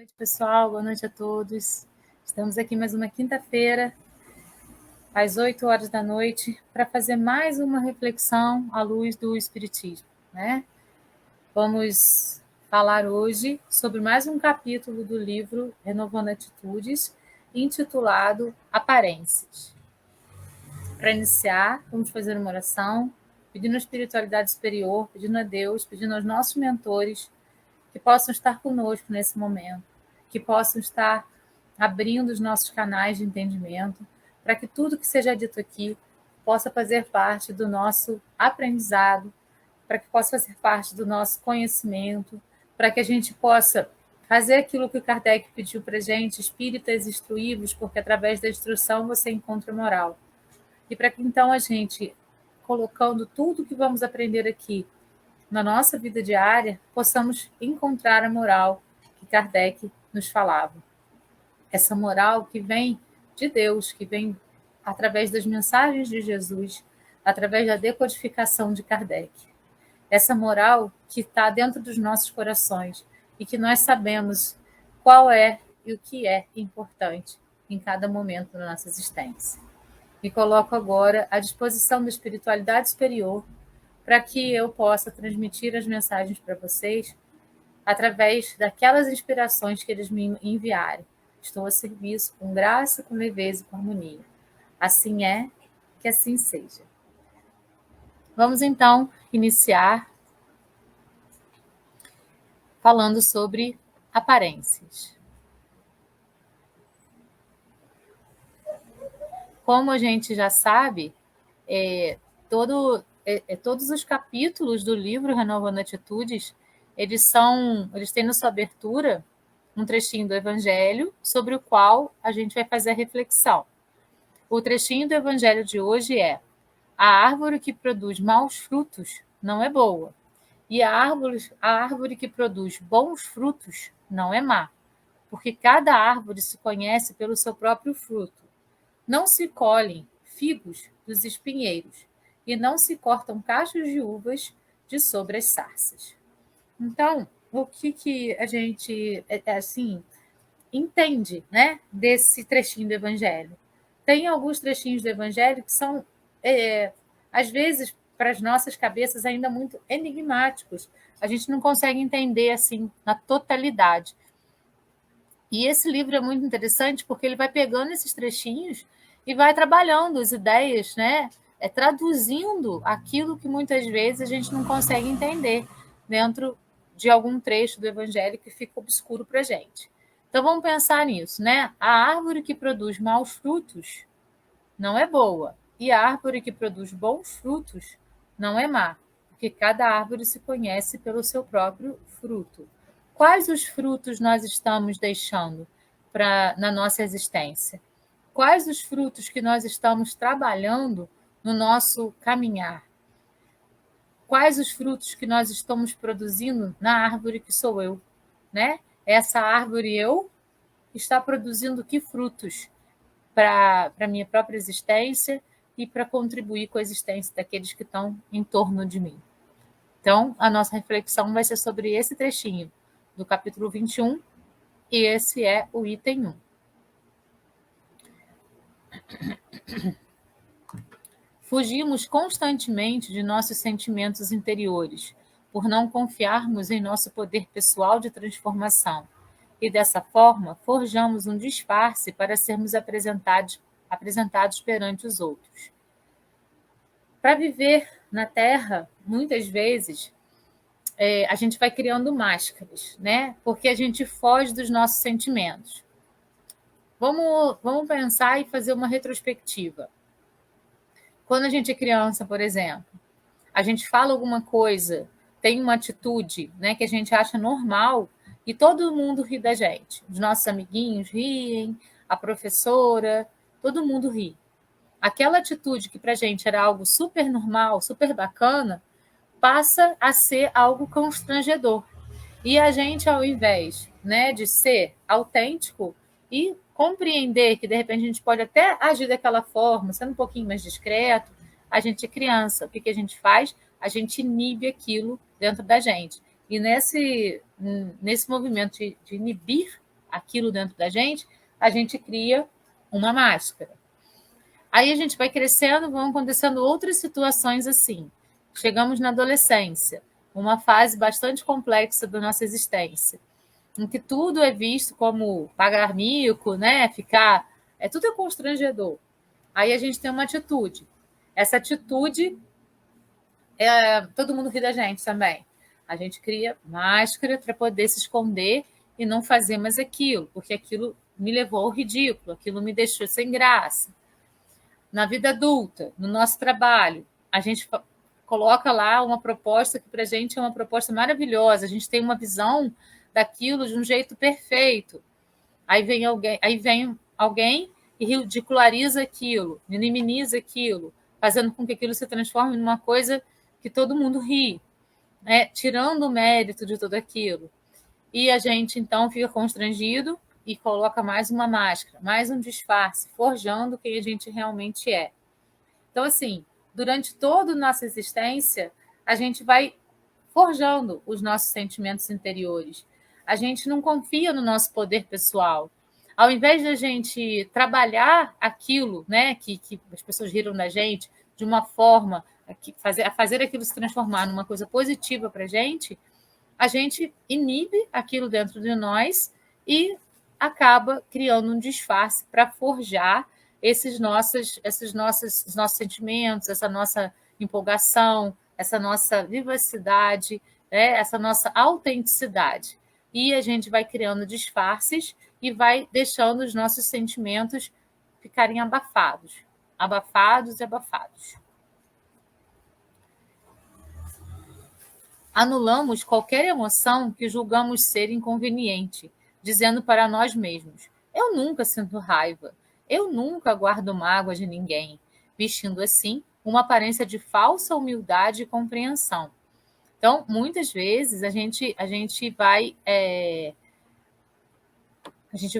noite, pessoal. Boa noite a todos. Estamos aqui mais uma quinta-feira, às 8 horas da noite, para fazer mais uma reflexão à luz do Espiritismo, né? Vamos falar hoje sobre mais um capítulo do livro Renovando Atitudes, intitulado Aparências. Para iniciar, vamos fazer uma oração, pedindo à espiritualidade superior, pedindo a Deus, pedindo aos nossos mentores que possam estar conosco nesse momento, que possam estar abrindo os nossos canais de entendimento, para que tudo que seja dito aqui possa fazer parte do nosso aprendizado, para que possa fazer parte do nosso conhecimento, para que a gente possa fazer aquilo que o Kardec pediu para a gente, espíritas instruí-vos, porque através da instrução você encontra moral. E para que então a gente, colocando tudo que vamos aprender aqui na nossa vida diária, possamos encontrar a moral que Kardec nos falava. Essa moral que vem de Deus, que vem através das mensagens de Jesus, através da decodificação de Kardec. Essa moral que está dentro dos nossos corações e que nós sabemos qual é e o que é importante em cada momento da nossa existência. Me coloco agora à disposição da espiritualidade superior para que eu possa transmitir as mensagens para vocês através daquelas inspirações que eles me enviarem. Estou a serviço com graça, com leveza e com harmonia. Assim é, que assim seja. Vamos então iniciar falando sobre aparências. Como a gente já sabe, todos os capítulos do livro Renovando Atitudes, eles têm na sua abertura um trechinho do Evangelho sobre o qual a gente vai fazer a reflexão. O trechinho do Evangelho de hoje é: a árvore que produz maus frutos não é boa, e a árvore que produz bons frutos não é má, porque cada árvore se conhece pelo seu próprio fruto. Não se colhem figos dos espinheiros, e não se cortam cachos de uvas de sobre as sarças. Então, o que a gente assim entende, né, desse trechinho do Evangelho? Tem alguns trechinhos do Evangelho que são, às vezes, para as nossas cabeças ainda muito enigmáticos. A gente não consegue entender assim na totalidade. E esse livro é muito interessante porque ele vai pegando esses trechinhos e vai trabalhando as ideias, né? Traduzindo aquilo que muitas vezes a gente não consegue entender dentro de algum trecho do Evangelho que fica obscuro para a gente. Então vamos pensar nisso, né? A árvore que produz maus frutos não é boa, e a árvore que produz bons frutos não é má, porque cada árvore se conhece pelo seu próprio fruto. Quais os frutos nós estamos deixando na nossa existência? Quais os frutos que nós estamos trabalhando no nosso caminhar? Quais os frutos que nós estamos produzindo na árvore que sou eu, né? Essa árvore eu está produzindo que frutos para a minha própria existência e para contribuir com a existência daqueles que estão em torno de mim. Então, a nossa reflexão vai ser sobre esse trechinho do capítulo 21, e esse é o item 1. Fugimos constantemente de nossos sentimentos interiores, por não confiarmos em nosso poder pessoal de transformação, e dessa forma forjamos um disfarce para sermos apresentados perante os outros. Para viver na Terra, muitas vezes, a gente vai criando máscaras, né? Porque a gente foge dos nossos sentimentos. Vamos pensar e fazer uma retrospectiva. Quando a gente é criança, por exemplo, a gente fala alguma coisa, tem uma atitude, né, que a gente acha normal e todo mundo ri da gente. Os nossos amiguinhos riem, a professora, todo mundo ri. Aquela atitude que para a gente era algo super normal, super bacana, passa a ser algo constrangedor. E a gente, ao invés, né, de ser autêntico e compreender que, de repente, a gente pode até agir daquela forma, sendo um pouquinho mais discreto, a gente é criança. O que a gente faz? A gente inibe aquilo dentro da gente. E nesse movimento de inibir aquilo dentro da gente, a gente cria uma máscara. Aí a gente vai crescendo, vão acontecendo outras situações assim. Chegamos na adolescência, uma fase bastante complexa da nossa existência, em que tudo é visto como pagar mico, né? Tudo é constrangedor. Aí a gente tem uma atitude. Essa atitude, todo mundo ri da gente também. A gente cria máscara para poder se esconder e não fazer mais aquilo, porque aquilo me levou ao ridículo, aquilo me deixou sem graça. Na vida adulta, no nosso trabalho, a gente coloca lá uma proposta que para a gente é uma proposta maravilhosa, a gente tem uma visão daquilo de um jeito perfeito. Aí vem alguém e ridiculariza aquilo, minimiza aquilo, fazendo com que aquilo se transforme numa coisa que todo mundo ri, né? Tirando o mérito de tudo aquilo. E a gente, então, fica constrangido e coloca mais uma máscara, mais um disfarce, forjando quem a gente realmente é. Então, assim, durante toda a nossa existência, a gente vai forjando os nossos sentimentos interiores. A gente não confia no nosso poder pessoal. Ao invés de a gente trabalhar aquilo, né, que as pessoas riram da gente, de uma forma a fazer aquilo se transformar numa coisa positiva para a gente inibe aquilo dentro de nós e acaba criando um disfarce para forjar nossos sentimentos, essa nossa empolgação, essa nossa vivacidade, né? Essa nossa autenticidade. E a gente vai criando disfarces e vai deixando os nossos sentimentos ficarem abafados, abafados e abafados. Anulamos qualquer emoção que julgamos ser inconveniente, dizendo para nós mesmos: eu nunca sinto raiva, eu nunca guardo mágoa de ninguém, vestindo assim uma aparência de falsa humildade e compreensão. Então, muitas vezes a gente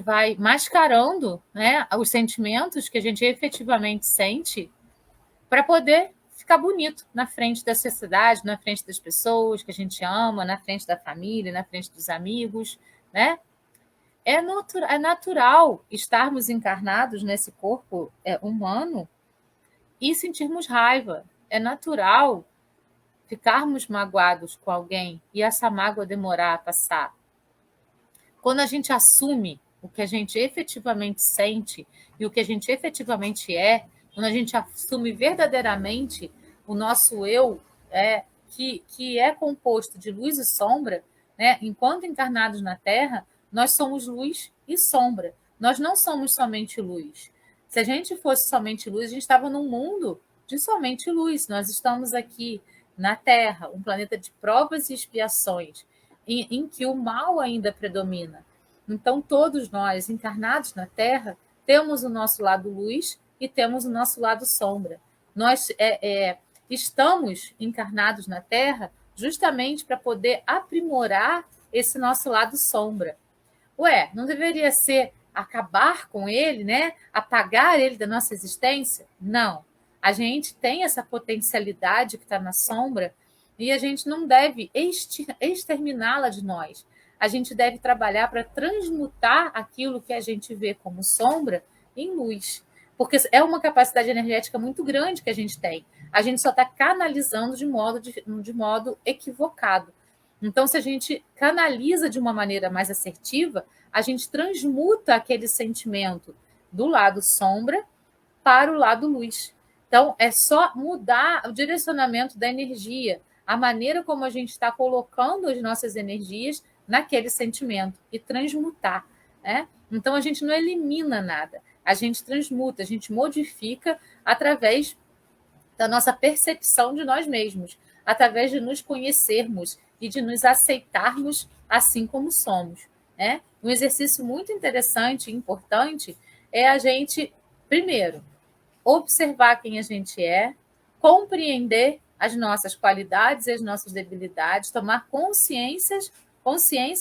vai mascarando, né, os sentimentos que a gente efetivamente sente para poder ficar bonito na frente da sociedade, na frente das pessoas que a gente ama, na frente da família, na frente dos amigos, né? É natural estarmos encarnados nesse corpo humano e sentirmos raiva. É natural ficarmos magoados com alguém e essa mágoa demorar a passar. Quando a gente assume o que a gente efetivamente sente e o que a gente efetivamente é, quando a gente assume verdadeiramente o nosso eu, que é composto de luz e sombra, né? Enquanto encarnados na Terra, nós somos luz e sombra. Nós não somos somente luz. Se a gente fosse somente luz, a gente estava num mundo de somente luz. Nós estamos aqui na Terra, um planeta de provas e expiações, em que o mal ainda predomina. Então, todos nós, encarnados na Terra, temos o nosso lado luz e temos o nosso lado sombra. Nós estamos encarnados na Terra justamente para poder aprimorar esse nosso lado sombra. Não deveria ser acabar com ele, né? Apagar ele da nossa existência? Não. A gente tem essa potencialidade que está na sombra e a gente não deve exterminá-la de nós. A gente deve trabalhar para transmutar aquilo que a gente vê como sombra em luz. Porque é uma capacidade energética muito grande que a gente tem. A gente só está canalizando de modo equivocado. Então, se a gente canaliza de uma maneira mais assertiva, a gente transmuta aquele sentimento do lado sombra para o lado luz. Então, é só mudar o direcionamento da energia, a maneira como a gente está colocando as nossas energias naquele sentimento e transmutar, né? Então, a gente não elimina nada, a gente transmuta, a gente modifica através da nossa percepção de nós mesmos, através de nos conhecermos e de nos aceitarmos assim como somos, né? Um exercício muito interessante e importante é a gente, primeiro, observar quem a gente é, compreender as nossas qualidades e as nossas debilidades, tomar consciência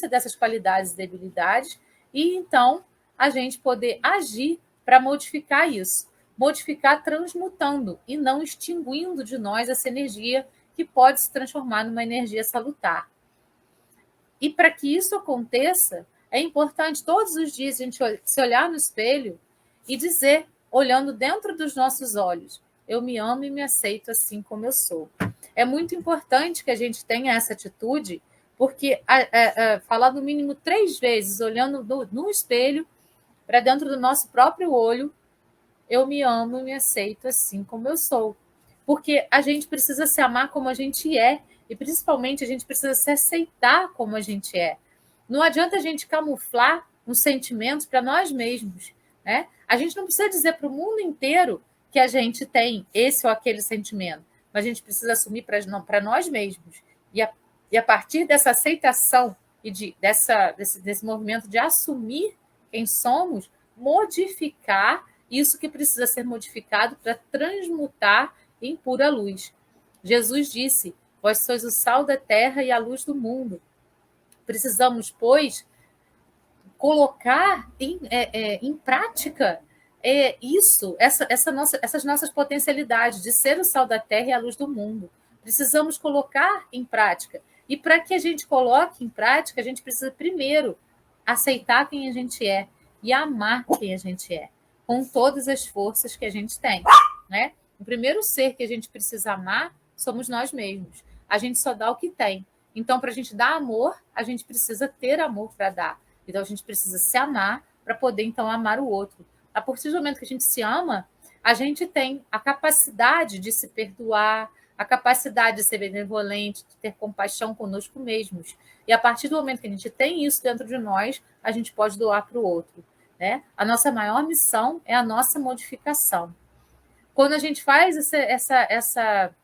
dessas qualidades e debilidades, e então a gente poder agir para modificar isso. Modificar transmutando e não extinguindo de nós essa energia que pode se transformar numa energia salutar. E para que isso aconteça, É importante todos os dias a gente se olhar no espelho e dizer, olhando dentro dos nossos olhos, eu me amo e me aceito assim como eu sou. É muito importante que a gente tenha essa atitude, porque falar no mínimo 3 vezes, olhando no espelho, para dentro do nosso próprio olho, eu me amo e me aceito assim como eu sou. Porque a gente precisa se amar como a gente é, e principalmente a gente precisa se aceitar como a gente é. Não adianta a gente camuflar os sentimentos para nós mesmos, né? A gente não precisa dizer para o mundo inteiro que a gente tem esse ou aquele sentimento, mas a gente precisa assumir para nós mesmos. E a partir dessa aceitação e desse movimento de assumir quem somos, modificar isso que precisa ser modificado para transmutar em pura luz. Jesus disse: Vós sois o sal da terra e a luz do mundo. Precisamos, pois, colocar em prática essas nossas potencialidades de ser o sal da terra e a luz do mundo. Precisamos colocar em prática. E para que a gente coloque em prática, a gente precisa primeiro aceitar quem a gente é e amar quem a gente é, com todas as forças que a gente tem, né? O primeiro ser que a gente precisa amar somos nós mesmos. A gente só dá o que tem. Então, para a gente dar amor, a gente precisa ter amor para dar. Então, a gente precisa se amar para poder, então, amar o outro. A partir do momento que a gente se ama, a gente tem a capacidade de se perdoar, a capacidade de ser benevolente, de ter compaixão conosco mesmos. E a partir do momento que a gente tem isso dentro de nós, a gente pode doar para o outro, né? A nossa maior missão é a nossa modificação. Quando a gente faz essa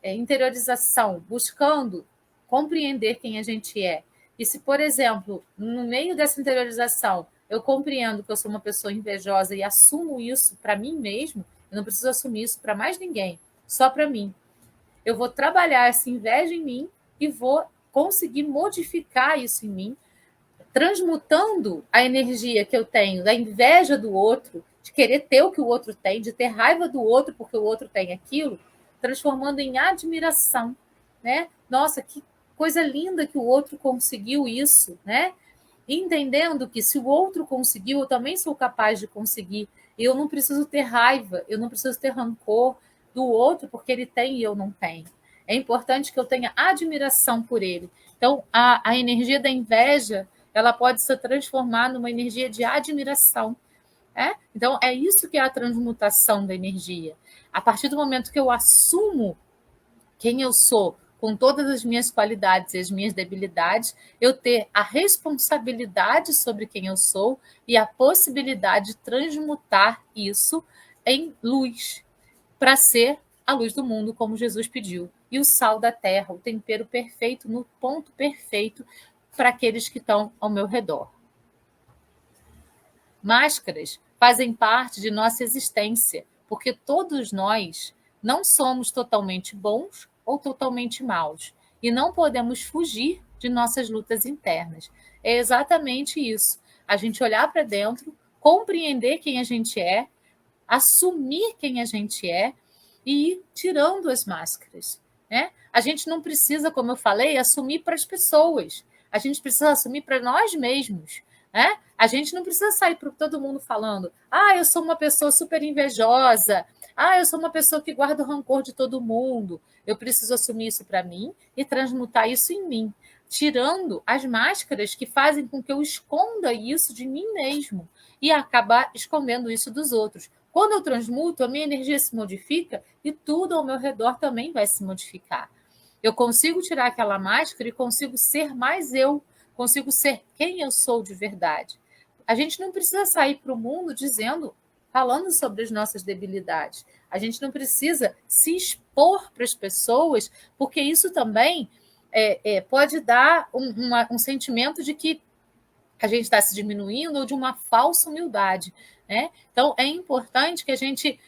interiorização, buscando compreender quem a gente é, e se, por exemplo, no meio dessa interiorização, eu compreendo que eu sou uma pessoa invejosa e assumo isso para mim mesmo, eu não preciso assumir isso para mais ninguém, só para mim. Eu vou trabalhar essa inveja em mim e vou conseguir modificar isso em mim, transmutando a energia que eu tenho da inveja do outro, de querer ter o que o outro tem, de ter raiva do outro porque o outro tem aquilo, transformando em admiração, né? Nossa, que coisa linda que o outro conseguiu isso, né? Entendendo que se o outro conseguiu, eu também sou capaz de conseguir. Eu não preciso ter raiva, eu não preciso ter rancor do outro porque ele tem e eu não tenho. É importante que eu tenha admiração por ele. Então, a energia da inveja, ela pode se transformar numa energia de admiração. Então, é isso que é a transmutação da energia. A partir do momento que eu assumo quem eu sou, com todas as minhas qualidades e as minhas debilidades, eu ter a responsabilidade sobre quem eu sou e a possibilidade de transmutar isso em luz, para ser a luz do mundo, como Jesus pediu. E o sal da terra, o tempero perfeito, no ponto perfeito para aqueles que estão ao meu redor. Máscaras fazem parte de nossa existência, porque todos nós não somos totalmente bons ou totalmente maus, e não podemos fugir de nossas lutas internas. É exatamente isso. A gente olhar para dentro, compreender quem a gente é, assumir quem a gente é e ir tirando as máscaras, né? A gente não precisa, como eu falei, assumir para as pessoas. A gente precisa assumir para nós mesmos, né? A gente não precisa sair para todo mundo falando: eu sou uma pessoa super invejosa, eu sou uma pessoa que guarda o rancor de todo mundo. Eu preciso assumir isso para mim e transmutar isso em mim, tirando as máscaras que fazem com que eu esconda isso de mim mesmo e acabar escondendo isso dos outros. Quando eu transmuto, a minha energia se modifica e tudo ao meu redor também vai se modificar. Eu consigo tirar aquela máscara e consigo ser mais eu, consigo ser quem eu sou de verdade. A gente não precisa sair para o mundo falando sobre as nossas debilidades. A gente não precisa se expor para as pessoas, porque isso também pode dar um sentimento de que a gente está se diminuindo ou de uma falsa humildade, né? Então, é importante que a gente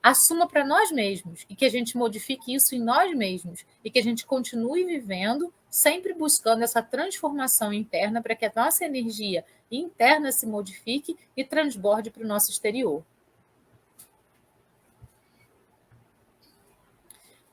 assuma para nós mesmos e que a gente modifique isso em nós mesmos e que a gente continue vivendo, sempre buscando essa transformação interna para que a nossa energia interna se modifique e transborde para o nosso exterior.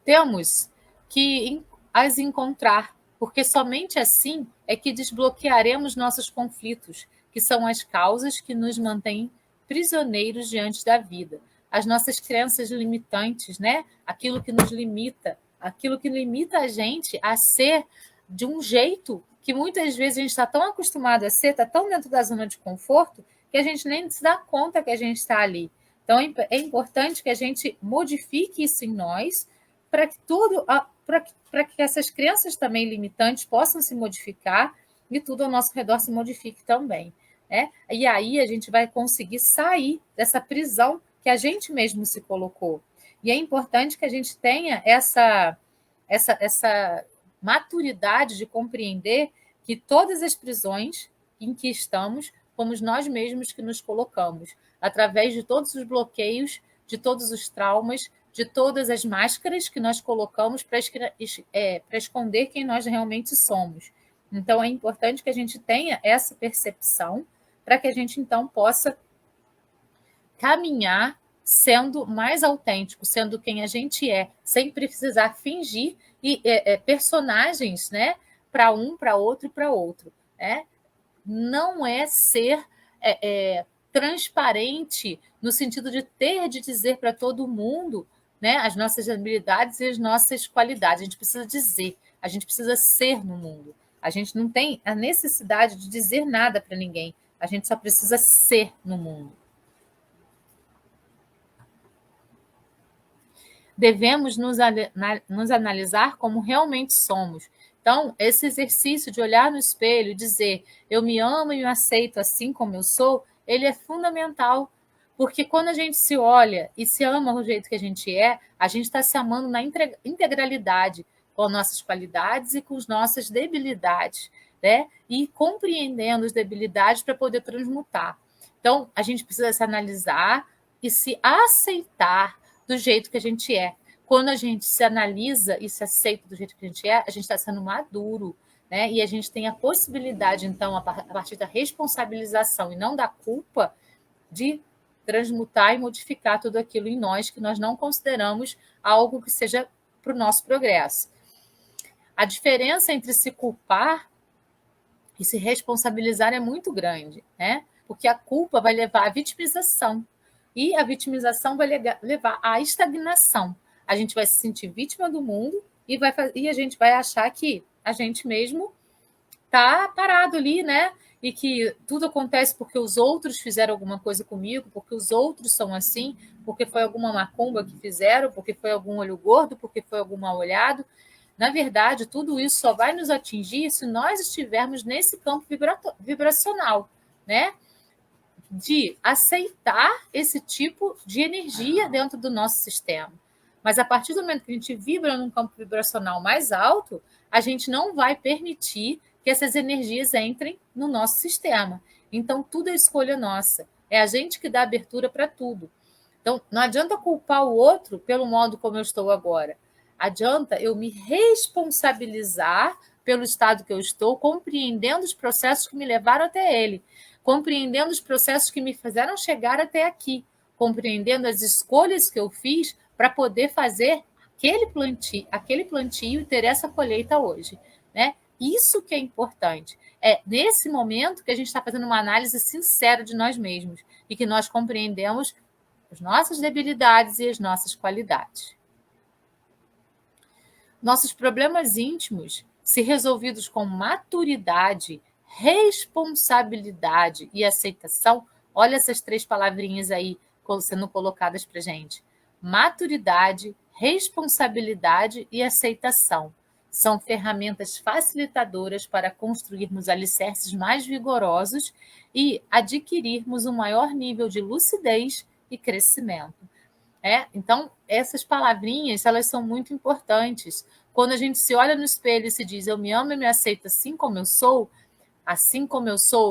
Temos que as encontrar porque somente assim é que desbloquearemos nossos conflitos, que são as causas que nos mantêm prisioneiros diante da vida. As nossas crenças limitantes, né? Aquilo que nos limita, aquilo que limita a gente a ser de um jeito que muitas vezes a gente está tão acostumado a ser, está tão dentro da zona de conforto, que a gente nem se dá conta que a gente está ali. Então é importante que a gente modifique isso em nós para que tudo, para que essas crenças também limitantes possam se modificar e tudo ao nosso redor se modifique também. Né? E aí a gente vai conseguir sair dessa prisão que a gente mesmo se colocou. E é importante que a gente tenha essa maturidade de compreender que todas as prisões em que estamos fomos nós mesmos que nos colocamos, através de todos os bloqueios, de todos os traumas, de todas as máscaras que nós colocamos para esconder quem nós realmente somos. Então, é importante que a gente tenha essa percepção para que a gente, então, possa caminhar sendo mais autêntico, sendo quem a gente é, sem precisar fingir e personagens, né, para um, para outro e para outro. Né? Não é ser transparente no sentido de ter de dizer para todo mundo, né, as nossas habilidades e as nossas qualidades. A gente precisa dizer, a gente precisa ser no mundo. A gente não tem a necessidade de dizer nada para ninguém. A gente só precisa ser no mundo. Devemos nos analisar como realmente somos. Então, esse exercício de olhar no espelho e dizer eu me amo e me aceito assim como eu sou, ele é fundamental. Porque quando a gente se olha e se ama do jeito que a gente gente está se amando na integralidade, com as nossas qualidades e com as nossas debilidades, né? E compreendendo as debilidades para poder transmutar. Então, a gente precisa se analisar e se aceitar do jeito que a gente é. Quando a gente se analisa e se aceita do jeito que a gente está sendo maduro, né? E a gente tem a possibilidade, então, a partir da responsabilização e não da culpa, de transmutar e modificar tudo aquilo em nós que nós não consideramos algo que seja para o nosso progresso. A diferença entre se culpar e se responsabilizar é muito grande, né? Porque a culpa vai levar à vitimização. E a vitimização vai levar à estagnação. A gente vai se sentir vítima do mundo e a gente vai achar que a gente mesmo está parado ali, né? E que tudo acontece porque os outros fizeram alguma coisa comigo, porque os outros são assim, porque foi alguma macumba que fizeram, porque foi algum olho gordo, porque foi algum mal olhado. Na verdade, tudo isso só vai nos atingir se nós estivermos nesse campo vibracional, né? De aceitar esse tipo de energia dentro do nosso sistema. Mas a partir do momento que a gente vibra num campo vibracional mais alto, a gente não vai permitir que essas energias entrem no nosso sistema. Então, tudo é escolha nossa. É a gente que dá abertura para tudo. Então, não adianta culpar o outro pelo modo como eu estou agora. Adianta eu me responsabilizar pelo estado que eu estou, compreendendo os processos que me levaram até ele, compreendendo os processos que me fizeram chegar até aqui, compreendendo as escolhas que eu fiz para poder fazer aquele plantio e ter essa colheita hoje. Né? Isso que é importante. É nesse momento que a gente está fazendo uma análise sincera de nós mesmos e que nós compreendemos as nossas debilidades e as nossas qualidades. Nossos problemas íntimos, se resolvidos com maturidade, responsabilidade e aceitação, olha essas 3 palavrinhas aí sendo colocadas para gente. Maturidade, responsabilidade e aceitação. São ferramentas facilitadoras para construirmos alicerces mais vigorosos e adquirirmos um maior nível de lucidez e crescimento. Então, essas palavrinhas, elas são muito importantes. Quando a gente se olha no espelho e se diz, eu me amo e me aceito assim como eu sou,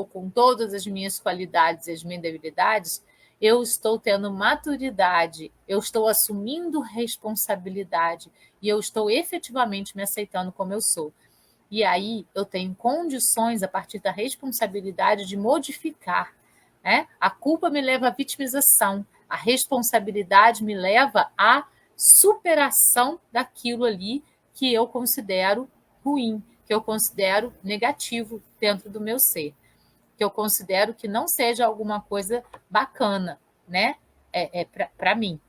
com todas as minhas qualidades e as minhas debilidades, eu estou tendo maturidade, eu estou assumindo responsabilidade e eu estou efetivamente me aceitando como eu sou. E aí eu tenho condições, a partir da responsabilidade, de modificar. Né? A culpa me leva à vitimização, a responsabilidade me leva à superação daquilo ali que eu considero ruim, que eu considero negativo dentro do meu ser, que eu considero que não seja alguma coisa bacana, né? Para mim.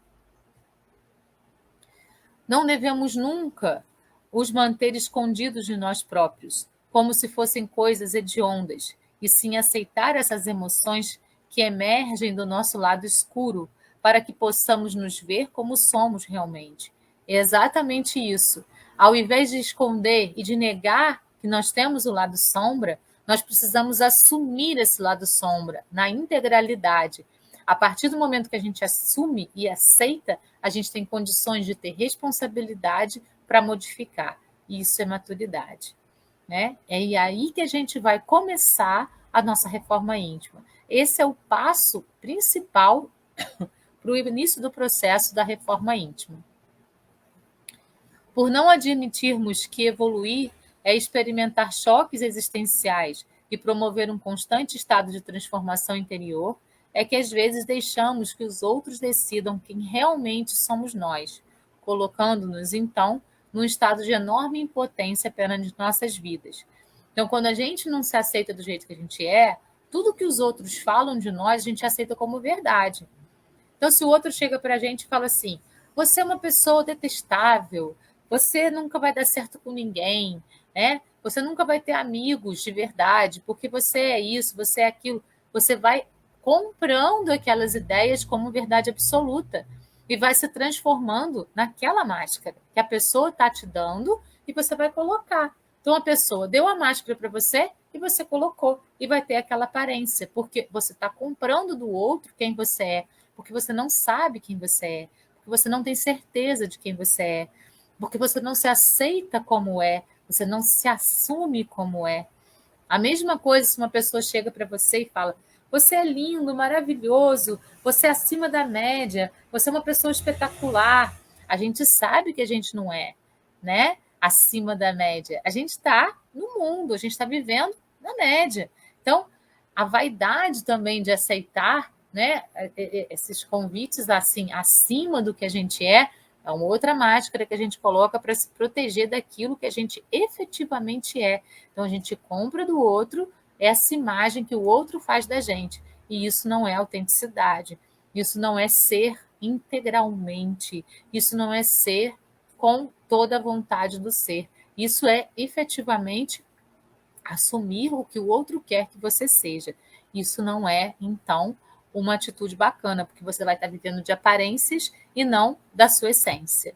Não devemos nunca os manter escondidos de nós próprios, como se fossem coisas hediondas, e sim aceitar essas emoções que emergem do nosso lado escuro, para que possamos nos ver como somos realmente. É exatamente isso. Ao invés de esconder e de negar que nós temos o lado sombra, nós precisamos assumir esse lado sombra na integralidade. A partir do momento que a gente assume e aceita, a gente tem condições de ter responsabilidade para modificar. E isso é maturidade, né? É aí que a gente vai começar a nossa reforma íntima. Esse é o passo principal para o início do processo da reforma íntima. Por não admitirmos que evoluir é experimentar choques existenciais e promover um constante estado de transformação interior, é que às vezes deixamos que os outros decidam quem realmente somos nós, colocando-nos, então, num estado de enorme impotência perante nossas vidas. Então, quando a gente não se aceita do jeito que a gente é, tudo que os outros falam de nós, a gente aceita como verdade. Então, se o outro chega para a gente e fala assim: você é uma pessoa detestável, você nunca vai dar certo com ninguém, né? Você nunca vai ter amigos de verdade, porque você é isso, você é aquilo. Você vai comprando aquelas ideias como verdade absoluta e vai se transformando naquela máscara que a pessoa está te dando e você vai colocar. Então, a pessoa deu a máscara para você e você colocou, e vai ter aquela aparência, porque você está comprando do outro quem você é, porque você não sabe quem você é, porque você não tem certeza de quem você é, porque você não se aceita como é, você não se assume como é. A mesma coisa se uma pessoa chega para você e fala: você é lindo, maravilhoso, você é acima da média, você é uma pessoa espetacular. A gente sabe que a gente não é, né? Acima da média. A gente está no mundo, a gente está vivendo na média. Então, a vaidade também de aceitar, né, esses convites assim acima do que a gente é uma outra máscara que a gente coloca para se proteger daquilo que a gente efetivamente é. Então a gente compra do outro essa imagem que o outro faz da gente. E isso não é autenticidade. Isso não é ser integralmente. Isso não é ser com toda a vontade do ser. Isso é efetivamente assumir o que o outro quer que você seja. Isso não é, então, uma atitude bacana, porque você vai estar vivendo de aparências e não da sua essência.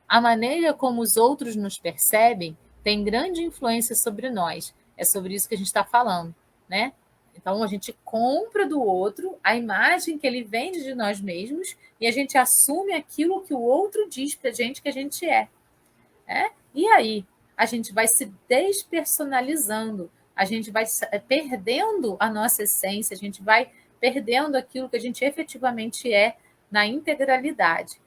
A maneira como os outros nos percebem tem grande influência sobre nós. É sobre isso que a gente está falando, né? Então a gente compra do outro a imagem que ele vende de nós mesmos e a gente assume aquilo que o outro diz para a gente que a gente é, né? E aí a gente vai se despersonalizando, a gente vai perdendo a nossa essência, a gente vai perdendo aquilo que a gente efetivamente é na integralidade.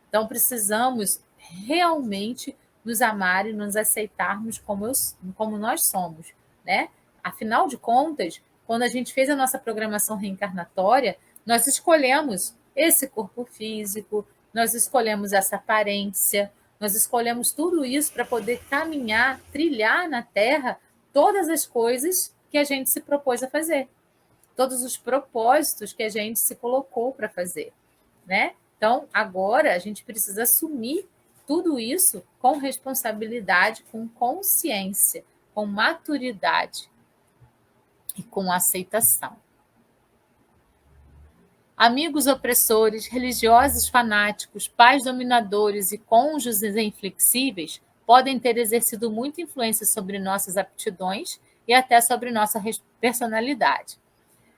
Então, precisamos realmente nos amar e nos aceitarmos como nós somos, né? Afinal de contas, quando a gente fez a nossa programação reencarnatória, nós escolhemos esse corpo físico, nós escolhemos essa aparência, nós escolhemos tudo isso para poder caminhar, trilhar na Terra todas as coisas que a gente se propôs a fazer, todos os propósitos que a gente se colocou para fazer, né? Então, agora a gente precisa assumir tudo isso com responsabilidade, com consciência, com maturidade e com aceitação. Amigos opressores, religiosos fanáticos, pais dominadores e cônjuges inflexíveis podem ter exercido muita influência sobre nossas aptidões e até sobre nossa personalidade.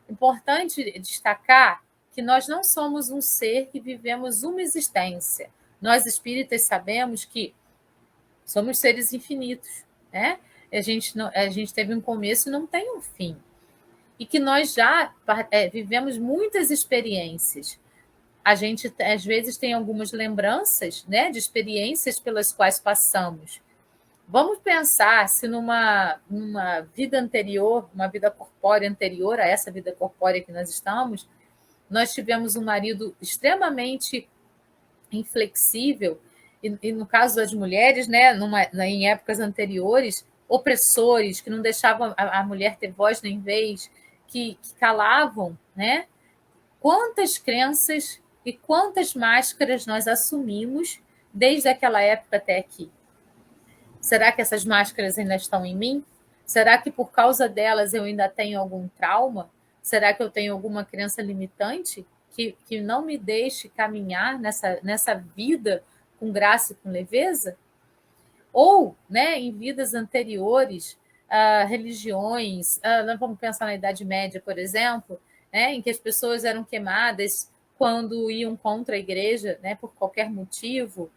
Importante destacar que nós não somos um ser que vivemos uma existência. Nós espíritas sabemos que somos seres infinitos, né? A gente teve um começo e não tem um fim. E que nós já vivemos muitas experiências. A gente, às vezes, tem algumas lembranças, né, de experiências pelas quais passamos. Vamos pensar se numa vida anterior, uma vida corpórea anterior a essa vida corpórea que nós estamos, nós tivemos um marido extremamente inflexível e no caso das mulheres, né, em épocas anteriores, opressores, que não deixavam a mulher ter voz nem vez, que calavam, né? Quantas crenças e quantas máscaras nós assumimos desde aquela época até aqui? Será que essas máscaras ainda estão em mim? Será que por causa delas eu ainda tenho algum trauma? Será que eu tenho alguma crença limitante que não me deixe caminhar nessa vida com graça e com leveza? Ou, né, em vidas anteriores, religiões, nós vamos pensar na Idade Média, por exemplo, né, em que as pessoas eram queimadas quando iam contra a igreja, né, por qualquer motivo.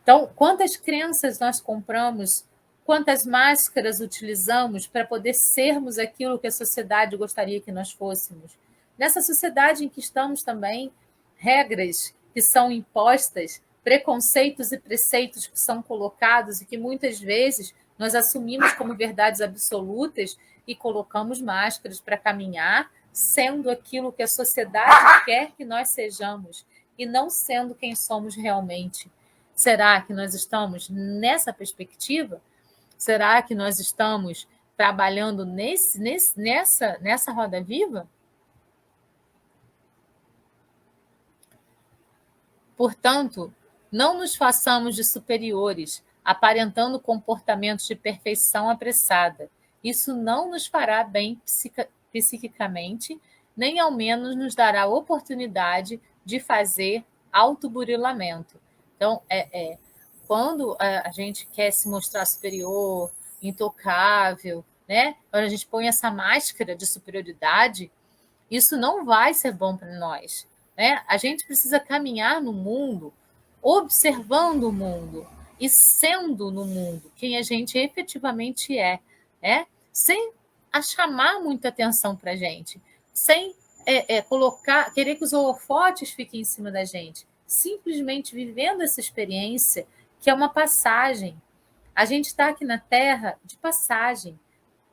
Então, quantas crenças nós compramos, quantas máscaras utilizamos para poder sermos aquilo que a sociedade gostaria que nós fôssemos? Nessa sociedade em que estamos também, regras que são impostas, preconceitos e preceitos que são colocados e que muitas vezes nós assumimos como verdades absolutas e colocamos máscaras para caminhar, sendo aquilo que a sociedade quer que nós sejamos e não sendo quem somos realmente. Será que nós estamos nessa perspectiva? Será que nós estamos trabalhando nessa roda viva? Portanto, não nos façamos de superiores, aparentando comportamentos de perfeição apressada. Isso não nos fará bem psiquicamente, nem ao menos nos dará oportunidade de fazer autoburilamento. Então, quando a gente quer se mostrar superior, intocável, né? Quando a gente põe essa máscara de superioridade, isso não vai ser bom para nós, né? A gente precisa caminhar no mundo, observando o mundo e sendo no mundo quem a gente efetivamente é, sem chamar muita atenção para a gente, sem querer que os holofotes fiquem em cima da gente, simplesmente vivendo essa experiência que é uma passagem. A gente está aqui na Terra de passagem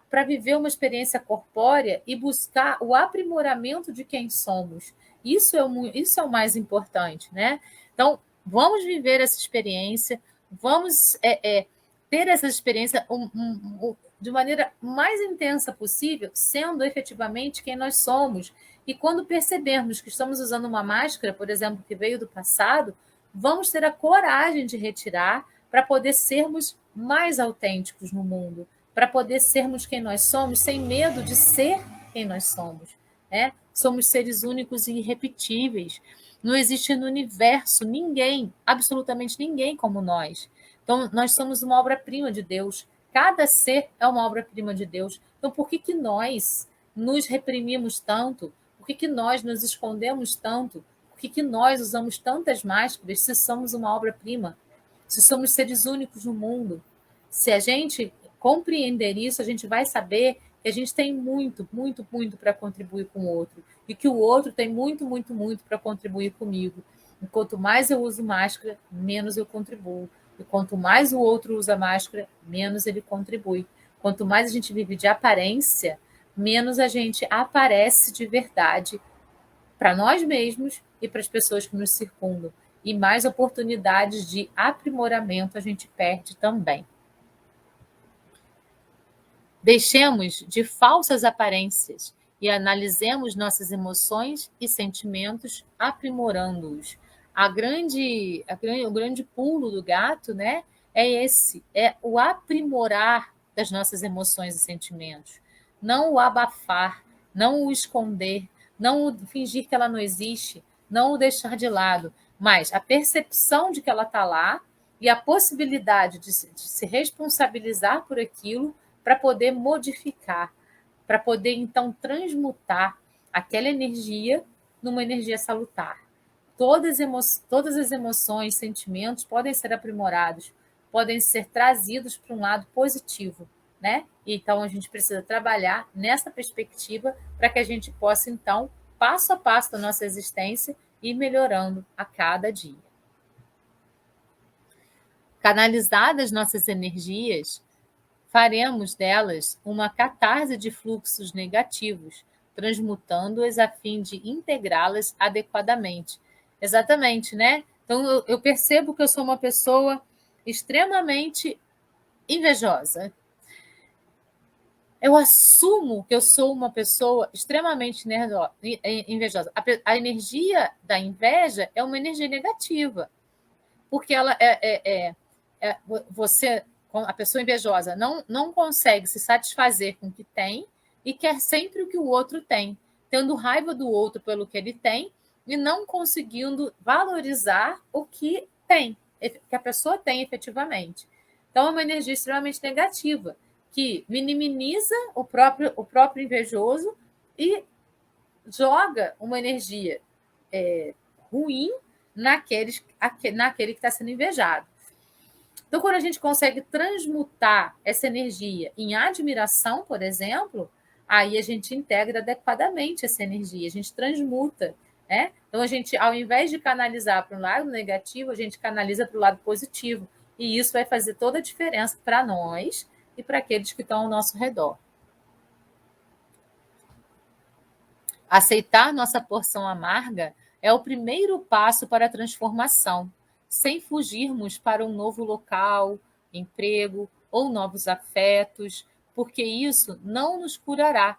para viver uma experiência corpórea e buscar o aprimoramento de quem somos. Isso é o mais importante, né? Então, vamos viver essa experiência, vamos ter essa experiência de maneira mais intensa possível, sendo efetivamente quem nós somos. E quando percebermos que estamos usando uma máscara, por exemplo, que veio do passado, vamos ter a coragem de retirar para poder sermos mais autênticos no mundo, para poder sermos quem nós somos, sem medo de ser quem nós somos. Né? Somos seres únicos e irrepetíveis. Não existe no universo ninguém, absolutamente ninguém como nós. Então, nós somos uma obra-prima de Deus. Cada ser é uma obra-prima de Deus. Então, por que nós nos reprimimos tanto? Por que nós nos escondemos tanto? Por que nós usamos tantas máscaras se somos uma obra-prima? Se somos seres únicos no mundo? Se a gente compreender isso, a gente vai saber que a gente tem muito, muito, muito para contribuir com o outro. E que o outro tem muito, muito, muito para contribuir comigo. E quanto mais eu uso máscara, menos eu contribuo. E quanto mais o outro usa máscara, menos ele contribui. Quanto mais a gente vive de aparência, menos a gente aparece de verdade para nós mesmos e para as pessoas que nos circundam. E mais oportunidades de aprimoramento a gente perde também. Deixemos de falsas aparências e analisemos nossas emoções e sentimentos, aprimorando-os. O grande pulo do gato, né, é o aprimorar das nossas emoções e sentimentos, não o abafar, não o esconder, não o fingir que ela não existe, não o deixar de lado, mas a percepção de que ela está lá e a possibilidade de se responsabilizar por aquilo para poder modificar, para poder então transmutar aquela energia numa energia salutar. Todas as emoções, sentimentos podem ser aprimorados, podem ser trazidos para um lado positivo, né? Então a gente precisa trabalhar nessa perspectiva para que a gente possa então, passo a passo da nossa existência, ir melhorando a cada dia. Canalizadas nossas energias, faremos delas uma catarse de fluxos negativos, transmutando-as a fim de integrá-las adequadamente. Exatamente, né? Então, eu percebo que eu sou uma pessoa extremamente invejosa. Eu assumo que eu sou uma pessoa extremamente invejosa. A energia da inveja é uma energia negativa, porque ela você, a pessoa invejosa, não consegue se satisfazer com o que tem e quer sempre o que o outro tem, tendo raiva do outro pelo que ele tem e não conseguindo valorizar o que tem, que a pessoa tem efetivamente. Então, é uma energia extremamente negativa, que minimiza o próprio invejoso e joga uma energia ruim naquele que está sendo invejado. Então, quando a gente consegue transmutar essa energia em admiração, por exemplo, aí a gente integra adequadamente essa energia, a gente transmuta. Né? Então, a gente, ao invés de canalizar para o lado negativo, a gente canaliza para o lado positivo. E isso vai fazer toda a diferença para nós e para aqueles que estão ao nosso redor. Aceitar nossa porção amarga é o primeiro passo para a transformação, sem fugirmos para um novo local, emprego ou novos afetos, porque isso não nos curará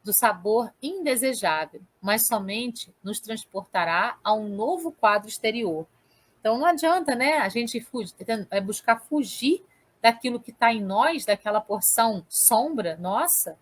do sabor indesejável, mas somente nos transportará a um novo quadro exterior. Então não adianta, né, a gente buscar fugir daquilo que está em nós, daquela porção sombra nossa,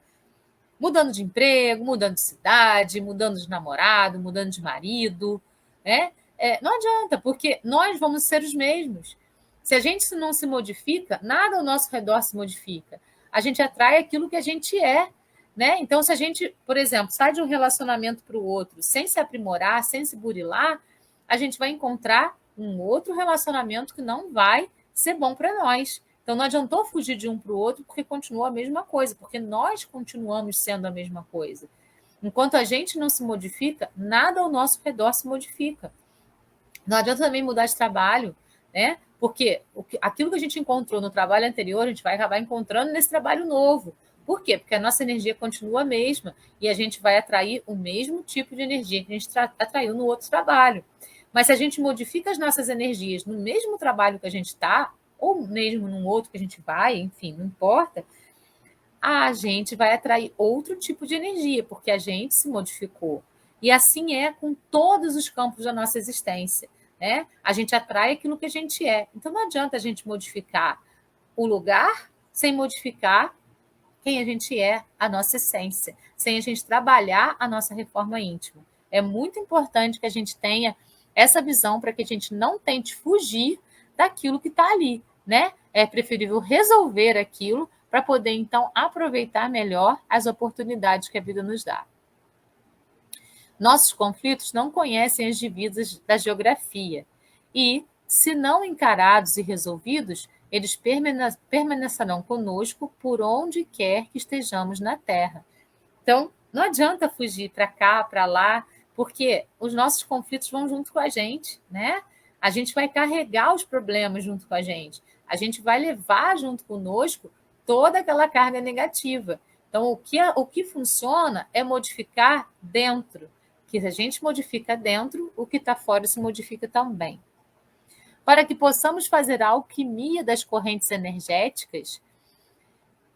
mudando de emprego, mudando de cidade, mudando de namorado, mudando de marido, né? Não adianta, porque nós vamos ser os mesmos. Se a gente não se modifica, nada ao nosso redor se modifica. A gente atrai aquilo que a gente é, né? Então, se a gente, por exemplo, sai de um relacionamento para o outro sem se aprimorar, sem se burilar, a gente vai encontrar um outro relacionamento que não vai ser bom para nós. Então, não adiantou fugir de um para o outro, porque continua a mesma coisa, porque nós continuamos sendo a mesma coisa. Enquanto a gente não se modifica, nada ao nosso redor se modifica. Não adianta também mudar de trabalho, né? Porque aquilo que a gente encontrou no trabalho anterior, a gente vai acabar encontrando nesse trabalho novo. Por quê? Porque a nossa energia continua a mesma e a gente vai atrair o mesmo tipo de energia que a gente atraiu no outro trabalho. Mas se a gente modifica as nossas energias no mesmo trabalho que a gente está, ou mesmo num outro que a gente vai, enfim, não importa, a gente vai atrair outro tipo de energia, porque a gente se modificou. E assim é com todos os campos da nossa existência. Né? A gente atrai aquilo que a gente é. Então não adianta a gente modificar o lugar sem modificar quem a gente é, a nossa essência, sem a gente trabalhar a nossa reforma íntima. É muito importante que a gente tenha essa visão para que a gente não tente fugir daquilo que está ali, né? É preferível resolver aquilo para poder, então, aproveitar melhor as oportunidades que a vida nos dá. Nossos conflitos não conhecem as divisas da geografia e, se não encarados e resolvidos, eles permanecerão conosco por onde quer que estejamos na Terra. Então, não adianta fugir para cá, para lá, porque os nossos conflitos vão junto com a gente, né? A gente vai carregar os problemas junto com a gente. A gente vai levar junto conosco toda aquela carga negativa. Então, o que funciona é modificar dentro. Que se a gente modifica dentro, o que está fora se modifica também. Para que possamos fazer a alquimia das correntes energéticas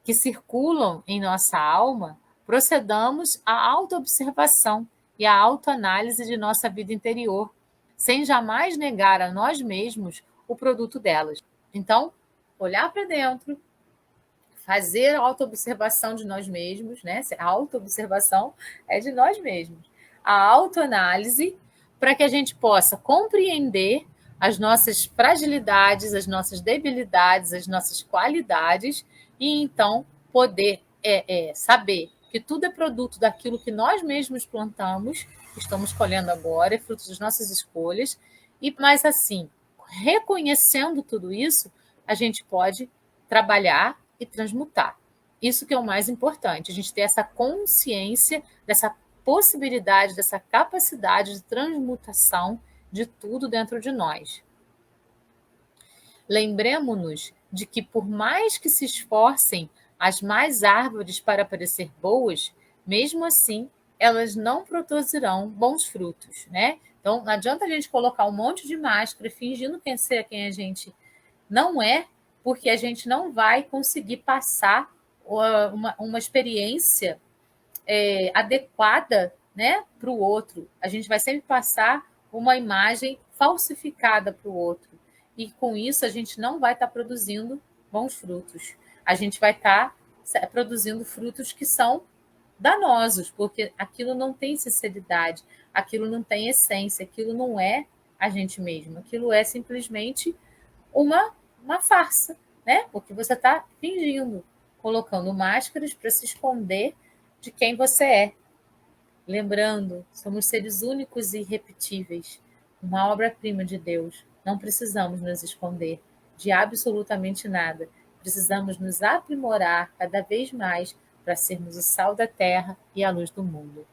que circulam em nossa alma, procedamos à autoobservação e à autoanálise de nossa vida interior, sem jamais negar a nós mesmos o produto delas. Então, olhar para dentro, fazer a autoobservação de nós mesmos, né? A autoobservação é de nós mesmos. A autoanálise para que a gente possa compreender as nossas fragilidades, as nossas debilidades, as nossas qualidades e então poder saber que tudo é produto daquilo que nós mesmos plantamos, que estamos colhendo agora, é fruto das nossas escolhas, e mais assim, reconhecendo tudo isso, a gente pode trabalhar e transmutar. Isso que é o mais importante, a gente ter essa consciência dessa possibilidade, dessa capacidade de transmutação de tudo dentro de nós. Lembremos-nos de que, por mais que se esforcem as mais árvores para parecer boas, mesmo assim elas não produzirão bons frutos, né? Então, não adianta a gente colocar um monte de máscara fingindo ser quem a gente não é, porque a gente não vai conseguir passar uma experiência adequada, né, para o outro. A gente vai sempre passar uma imagem falsificada para o outro. E com isso a gente não vai estar produzindo bons frutos. A gente vai estar produzindo frutos que são danosos, porque aquilo não tem sinceridade, aquilo não tem essência, aquilo não é a gente mesmo, aquilo é simplesmente uma farsa, né? Porque você está fingindo, colocando máscaras para se esconder de quem você é. Lembrando, somos seres únicos e irrepetíveis, uma obra-prima de Deus. Não precisamos nos esconder de absolutamente nada. Precisamos nos aprimorar cada vez mais para sermos o sal da terra e a luz do mundo.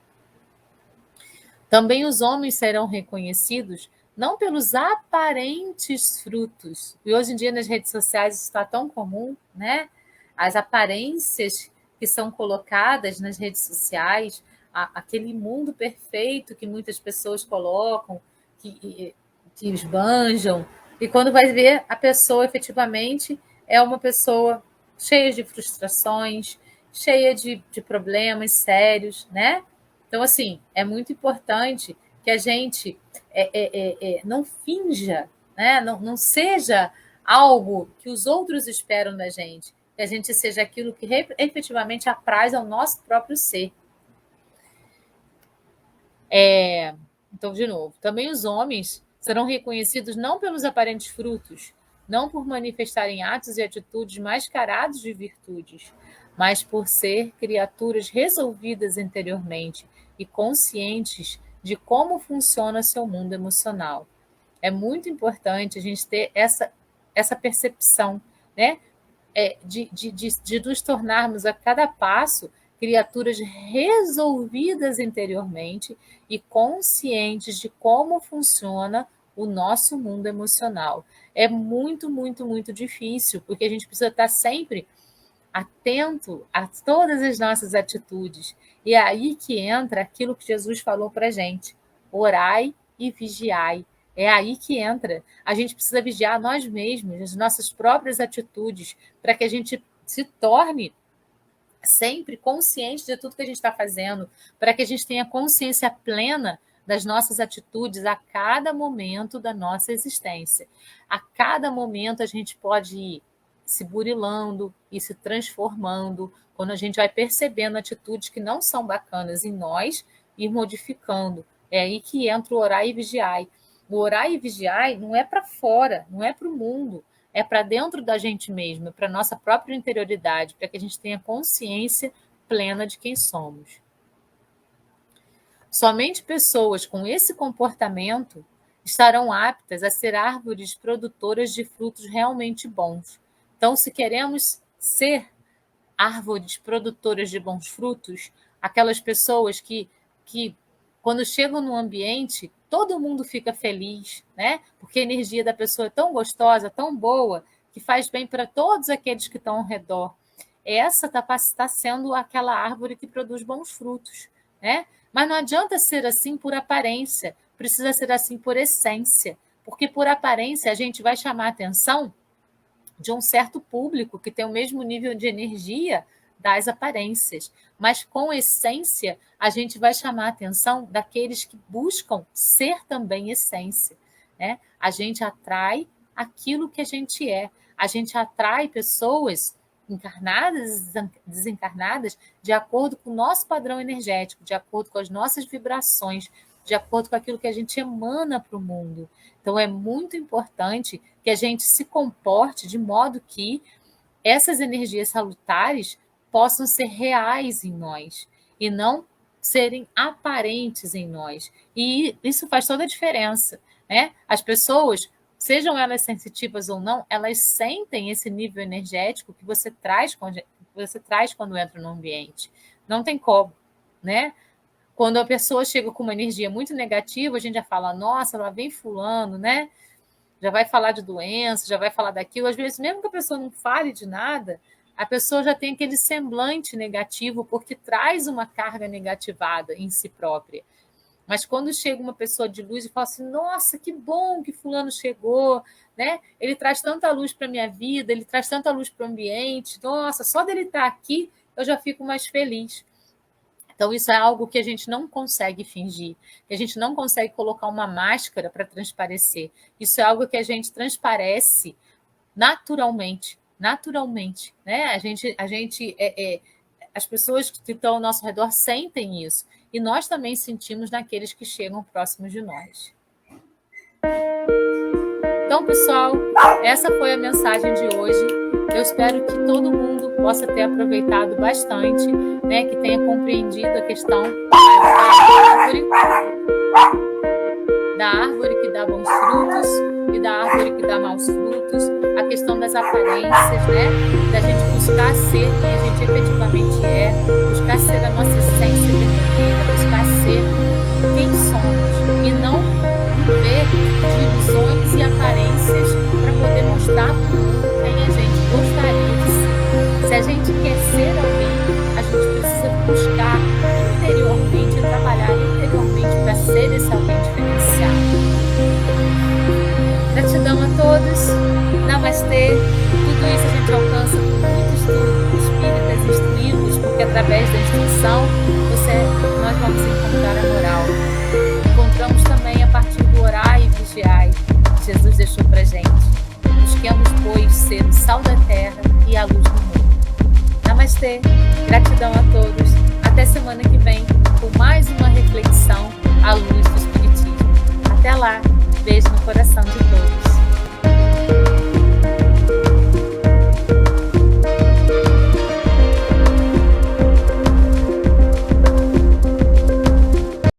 Também os homens serão reconhecidos não pelos aparentes frutos. E hoje em dia nas redes sociais isso está tão comum, né? As aparências que são colocadas nas redes sociais, aquele mundo perfeito que muitas pessoas colocam, que esbanjam, e quando vai ver, a pessoa efetivamente é uma pessoa cheia de frustrações, cheia de problemas sérios, né? Então, assim, é muito importante que a gente não finja, né? Não seja algo que os outros esperam da gente, que a gente seja aquilo que efetivamente apraz ao nosso próprio ser. Então, de novo, também os homens serão reconhecidos não pelos aparentes frutos, não por manifestarem atos e atitudes mascarados de virtudes, mas por ser criaturas resolvidas interiormente e conscientes de como funciona seu mundo emocional. É muito importante a gente ter essa percepção, né? De nos tornarmos a cada passo criaturas resolvidas interiormente e conscientes de como funciona o nosso mundo emocional. É muito, muito, muito difícil, porque a gente precisa estar sempre atento a todas as nossas atitudes. E é aí que entra aquilo que Jesus falou para a gente: orai e vigiai. É aí que entra. A gente precisa vigiar nós mesmos, as nossas próprias atitudes, para que a gente se torne sempre consciente de tudo que a gente está fazendo, para que a gente tenha consciência plena das nossas atitudes a cada momento da nossa existência. A cada momento a gente pode ir se burilando e se transformando, quando a gente vai percebendo atitudes que não são bacanas em nós e modificando. É aí que entra o orar e vigiar. O orar e vigiar não é para fora, não é para o mundo, é para dentro da gente mesmo, para a nossa própria interioridade, para que a gente tenha consciência plena de quem somos. Somente pessoas com esse comportamento estarão aptas a ser árvores produtoras de frutos realmente bons. Então, se queremos ser árvores produtoras de bons frutos, aquelas pessoas que quando chegam no ambiente, todo mundo fica feliz, né? Porque a energia da pessoa é tão gostosa, tão boa, que faz bem para todos aqueles que estão ao redor. Essa está sendo aquela árvore que produz bons frutos, né? Mas não adianta ser assim por aparência, precisa ser assim por essência, porque por aparência a gente vai chamar a atenção de um certo público que tem o mesmo nível de energia das aparências, mas com essência a gente vai chamar a atenção daqueles que buscam ser também essência, né? A gente atrai aquilo que a gente é, a gente atrai pessoas encarnadas e desencarnadas de acordo com o nosso padrão energético, de acordo com as nossas vibrações, de acordo com aquilo que a gente emana para o mundo. Então, é muito importante que a gente se comporte de modo que essas energias salutares possam ser reais em nós e não serem aparentes em nós. E isso faz toda a diferença, né? As pessoas, sejam elas sensitivas ou não, elas sentem esse nível energético que você traz quando entra no ambiente. Não tem como, né? Quando a pessoa chega com uma energia muito negativa, a gente já fala, nossa, lá vem fulano, né? Já vai falar de doença, já vai falar daquilo. Às vezes, mesmo que a pessoa não fale de nada, a pessoa já tem aquele semblante negativo, porque traz uma carga negativada em si própria. Mas quando chega uma pessoa de luz e fala assim, nossa, que bom que fulano chegou, né? Ele traz tanta luz para a minha vida, ele traz tanta luz para o ambiente, nossa, só dele estar aqui eu já fico mais feliz. Então, isso é algo que a gente não consegue fingir, que a gente não consegue colocar uma máscara para transparecer. Isso é algo que a gente transparece naturalmente, né? As pessoas que estão ao nosso redor sentem isso, e nós também sentimos naqueles que chegam próximos de nós. Então, pessoal, essa foi a mensagem de hoje. Eu espero que todo mundo possa ter aproveitado bastante, né? Que tenha compreendido a questão da árvore que dá bons frutos e da árvore que dá maus frutos, a questão das aparências, né? Da gente buscar ser quem a gente efetivamente é, buscar ser a nossa essência verdadeira, buscar ser quem somos e não viver de ilusões e aparências para poder mostrar para o mundo quem a gente gostaria de ser. Se a gente quer ser alguém, a gente precisa buscar interiormente, trabalhar interiormente para ser esse alguém diferenciado. Gratidão a todos. Namastê. Tudo isso a gente alcança com muito estudo, espíritas instruídos, porque através da instrução nós vamos encontrar a moral. Encontramos também a partir do orar e vigiar que Jesus deixou para a gente. Busquemos, pois, ser o sal da terra e a luz do mundo. Namastê. Gratidão a todos. Até semana que vem com mais uma reflexão à luz do Espiritismo. Até lá. Beijo no coração de todos.